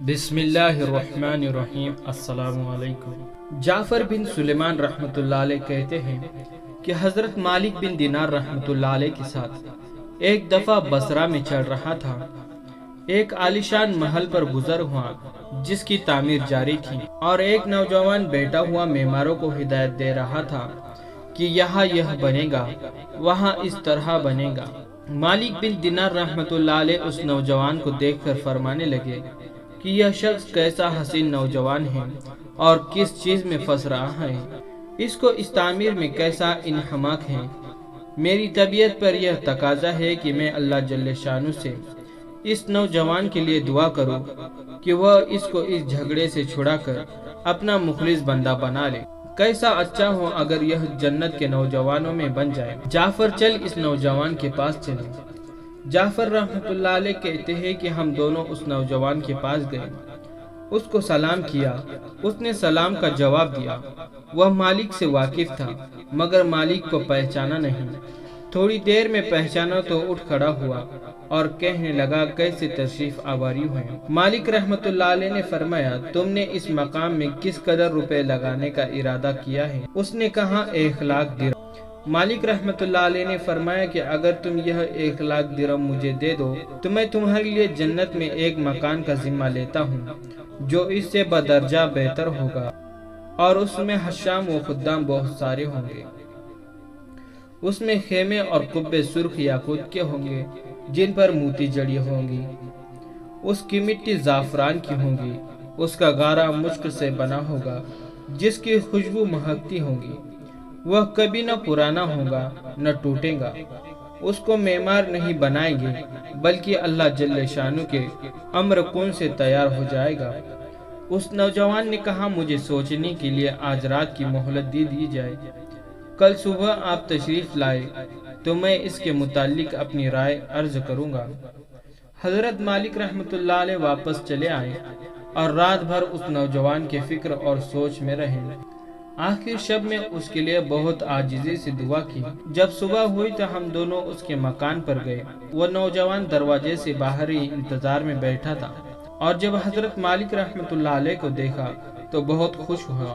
بسم اللہ الرحمن الرحیم۔ السلام علیکم۔ جعفر بن سلیمان رحمۃ اللہ علیہ کہتے ہیں کہ حضرت مالک بن دینار رحمۃ اللہ علیہ کے ساتھ ایک دفعہ بصرہ میں چل رہا تھا۔ ایک عالیشان محل پر گزر ہوا جس کی تعمیر جاری تھی، اور ایک نوجوان بیٹھا ہوا معماروں کو ہدایت دے رہا تھا کہ یہاں یہ بنے گا، وہاں اس طرح بنے گا۔ مالک بن دینار رحمۃ اللہ علیہ اس نوجوان کو دیکھ کر فرمانے لگے کہ یہ شخص کیسا حسین نوجوان ہے اور کس چیز میں پھنس رہا ہے، اس کو اس تعمیر میں کیسا انہماک ہے۔ میری طبیعت پر یہ تقاضا ہے کہ میں اللہ جل شانہ سے اس نوجوان کے لیے دعا کروں کہ وہ اس کو اس جھگڑے سے چھڑا کر اپنا مخلص بندہ بنا لے۔ کیسا اچھا ہو اگر یہ جنت کے نوجوانوں میں بن جائے۔ جعفر چل اس نوجوان کے پاس چلے۔ جعفر رحمۃ اللہ علیہ کہتے ہیں کہ ہم دونوں اس نوجوان کے پاس گئے، اس کو سلام کیا۔ اس نے سلام کا جواب دیا۔ وہ مالک سے واقف تھا مگر مالک کو پہچانا نہیں۔ تھوڑی دیر میں پہچانا تو اٹھ کھڑا ہوا اور کہنے لگا، کیسے تشریف آوری ہیں؟ مالک رحمۃ اللہ علیہ نے فرمایا، تم نے اس مقام میں کس قدر روپے لگانے کا ارادہ کیا ہے؟ اس نے کہا 1,00,000 درہم۔ مالک رحمۃ اللہ علیہ نے فرمایا کہ اگر تم یہ 1,00,000 درہم مجھے دے دو تو میں تمہارے لیے جنت میں ایک مکان کا ذمہ لیتا ہوں جو اس سے بدرجہ بہتر ہوگا، اور اس میں حشام و خدام بہت سارے ہوں گے۔ اس میں خیمے اور قبے سرخ یاقوت کے ہوں گے جن پر موتی جڑی ہوں گی۔ اس کی مٹی زعفران کی ہوں گی۔ اس کا غارہ مشک سے بنا ہوگا جس کی خوشبو مہکتی ہوگی۔ وہ کبھی نہ پرانا ہوگا نہ ٹوٹے گا۔ اس کو معمار نہیں بنائیں گے بلکہ اللہ جل شانہ کے امر کن سے تیار ہو جائے گا۔ اس نوجوان نے کہا، مجھے سوچنے کے لیے آج رات کی مہلت دی جائے، کل صبح آپ تشریف لائے تو میں اس کے متعلق اپنی رائے عرض کروں گا۔ حضرت مالک رحمۃ اللہ علیہ واپس چلے آئے اور رات بھر اس نوجوان کے فکر اور سوچ میں رہے۔ آخر شب میں اس کے لیے بہت عاجزی سے دعا کی۔ جب صبح ہوئی تو ہم دونوں اس کے مکان پر گئے۔ وہ نوجوان دروازے سے باہر ہی انتظار میں بیٹھا تھا، اور جب حضرت مالک رحمۃ اللہ علیہ کو دیکھا تو بہت خوش ہوا۔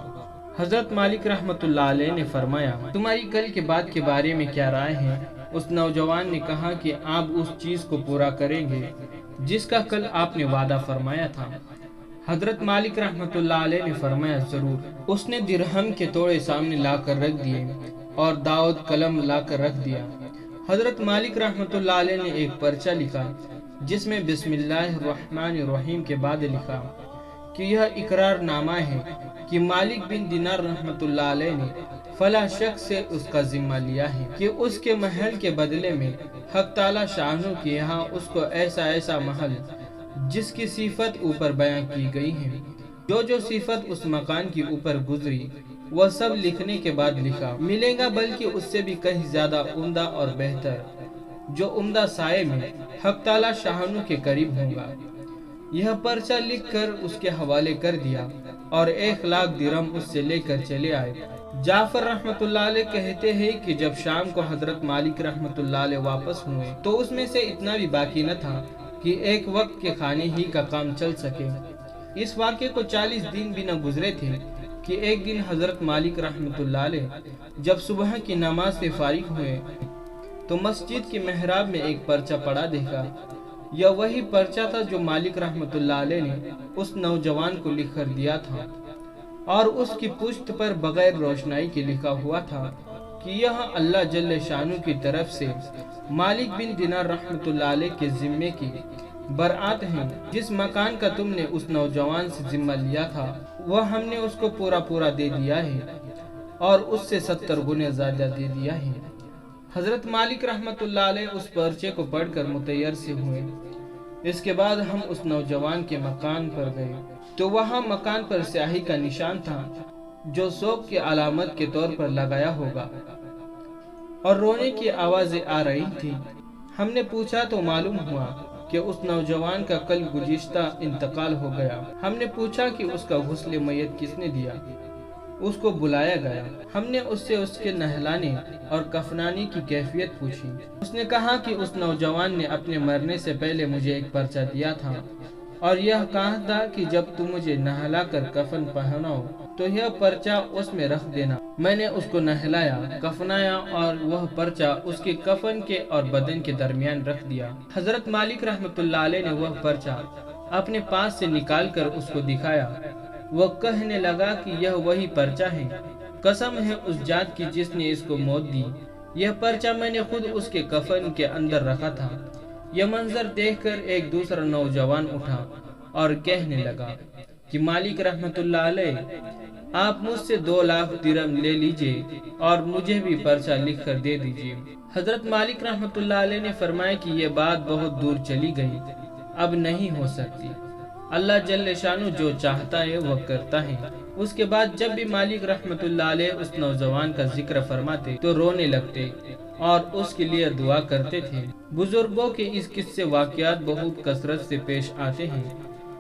حضرت مالک رحمۃ اللہ علیہ نے فرمایا، تمہاری کل کے بعد کے بارے میں کیا رائے ہے؟ اس نوجوان نے کہا کہ آپ اس چیز کو پورا کریں گے جس کا کل آپ نے وعدہ فرمایا تھا۔ حضرت مالک رحمۃ اللہ علیہ نے فرمایا، ضرور۔ اس نے درہم کے توڑے سامنے لا کر رکھ دیے اور داؤد قلم لا کر رکھ دیا۔ حضرت مالک رحمۃ اللہ علیہ نے ایک پرچہ لکھا جس میں بسم اللہ الرحمن الرحیم کے بعد لکھا کہ یہ اقرار نامہ ہے کہ مالک بن دینار رحمۃ اللہ علیہ نے فلاں شخص سے اس کا ذمہ لیا ہے کہ اس کے محل کے بدلے میں حق تعالی شانہ کے یہاں اس کو ایسا محل جس کی صفت اوپر بیان کی گئی ہے، جو صفت اس مکان کی اوپر گزری وہ سب لکھنے کے بعد لکھا ملے گا، بلکہ اس سے بھی کہیں زیادہ عمدہ اور بہتر، جو عمدہ سائے میں حق تعالی شانہ کے قریب ہوگا۔ یہ پرچہ لکھ کر اس کے حوالے کر دیا اور 1,00,000 درہم اس سے لے کر چلے آئے۔ جعفر رحمۃ اللہ علیہ کہتے ہیں کہ جب شام کو حضرت مالک رحمۃ اللہ علیہ واپس ہوئے تو اس میں سے اتنا بھی باقی نہ تھا کہ ایک وقت کے کھانے ہی کا کام چل سکے۔ اس واقعے کو 40 دن بھی نہ گزرے تھے کہ ایک دن حضرت مالک رحمۃ اللہ علیہ جب صبح کی نماز سے فارغ ہوئے تو مسجد کی محراب میں ایک پرچہ پڑا دیکھا۔ یہ وہی پرچہ تھا جو مالک رحمۃ اللہ علیہ نے اس نوجوان کو لکھ کر دیا تھا، اور اس کی پشت پر بغیر روشنائی کے لکھا ہوا تھا کہ یہ اللہ جل شانہ کی طرف سے مالک بن دینار رحمۃ اللہ علیہ کے ذمے کی برآت ہیں۔ جس مکان کا تم نے اس نوجوان سے ذمہ لیا تھا وہ ہم نے اس کو پورا دے دیا ہے، اور اس سے 70 گنے زیادہ دے دیا ہے۔ حضرت مالک رحمۃ اللہ علیہ اس پرچے کو پڑھ کر متیر سے ہوئے۔ اس کے بعد ہم اس نوجوان کے مکان پر گئے تو وہاں مکان پر سیاہی کا نشان تھا جو سوگ کی علامت کے طور پر لگایا ہوگا، اور رونے کی آوازیں آ رہی تھی۔ ہم نے پوچھا تو معلوم ہوا کہ اس نوجوان کا کل گزشتہ انتقال ہو گیا۔ ہم نے پوچھا کہ اس کا غسل میت کس نے دیا؟ اس کو بلایا گیا۔ ہم نے اس سے اس کے نہلانے اور کفنانے کی کیفیت پوچھی۔ اس نے کہا کہ اس نوجوان نے اپنے مرنے سے پہلے مجھے ایک پرچہ دیا تھا اور یہ کہا تھا کہ جب تم مجھے نہلا کر کفن پہناؤ تو یہ پرچہ اس میں رکھ دینا۔ میں نے اس کو نہلایا، کفنایا اور وہ پرچہ اس کے کفن کے اور بدن کے درمیان رکھ دیا۔ حضرت مالک رحمت اللہ علیہ نے وہ پرچہ اپنے پاس سے نکال کر اس کو دکھایا۔ وہ کہنے لگا کہ یہ وہی پرچہ ہے، قسم ہے اس ذات کی جس نے اس کو موت دی، یہ پرچہ میں نے خود اس کے کفن کے اندر رکھا تھا۔ یہ منظر دیکھ کر ایک دوسرا نوجوان اٹھا اور کہنے لگا کہ مالک رحمت اللہ علیہ، آپ مجھ سے 2 لاکھ درہم لے لیجئے اور مجھے بھی پرچہ لکھ کر دے دیجئے۔ حضرت مالک رحمت اللہ علیہ نے فرمایا کہ یہ بات بہت دور چلی گئی، اب نہیں ہو سکتی۔ اللہ جل شانہ جو چاہتا ہے وہ کرتا ہے۔ اس کے بعد جب بھی مالک رحمت اللہ علیہ اس نوجوان کا ذکر فرماتے تو رونے لگتے اور اس کے لیے دعا کرتے تھے۔ بزرگوں کے اس قصے واقعات بہت کثرت سے پیش آتے ہیں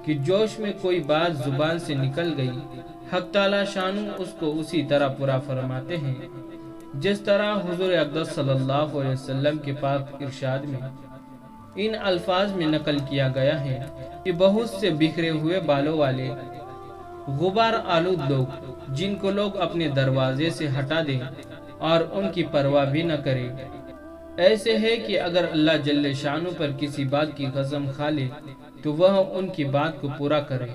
کہ جوش میں کوئی بات زبان سے نکل گئی، حق تعالی شانہ اس کو اسی طرح پورا فرماتے ہیں جس طرح حضور اقدس صلی اللہ علیہ وسلم کے پاک ارشاد میں ان الفاظ میں نقل کیا گیا ہے کہ بہت سے بکھرے ہوئے بالوں والے غبار آلود لوگ جن کو لوگ اپنے دروازے سے ہٹا دیں اور ان کی پرواہ بھی نہ کریں، ایسے ہے کہ اگر اللہ جل شانہ پر کسی بات کی قسم کھا لے تو وہ ان کی بات کو پورا کرے۔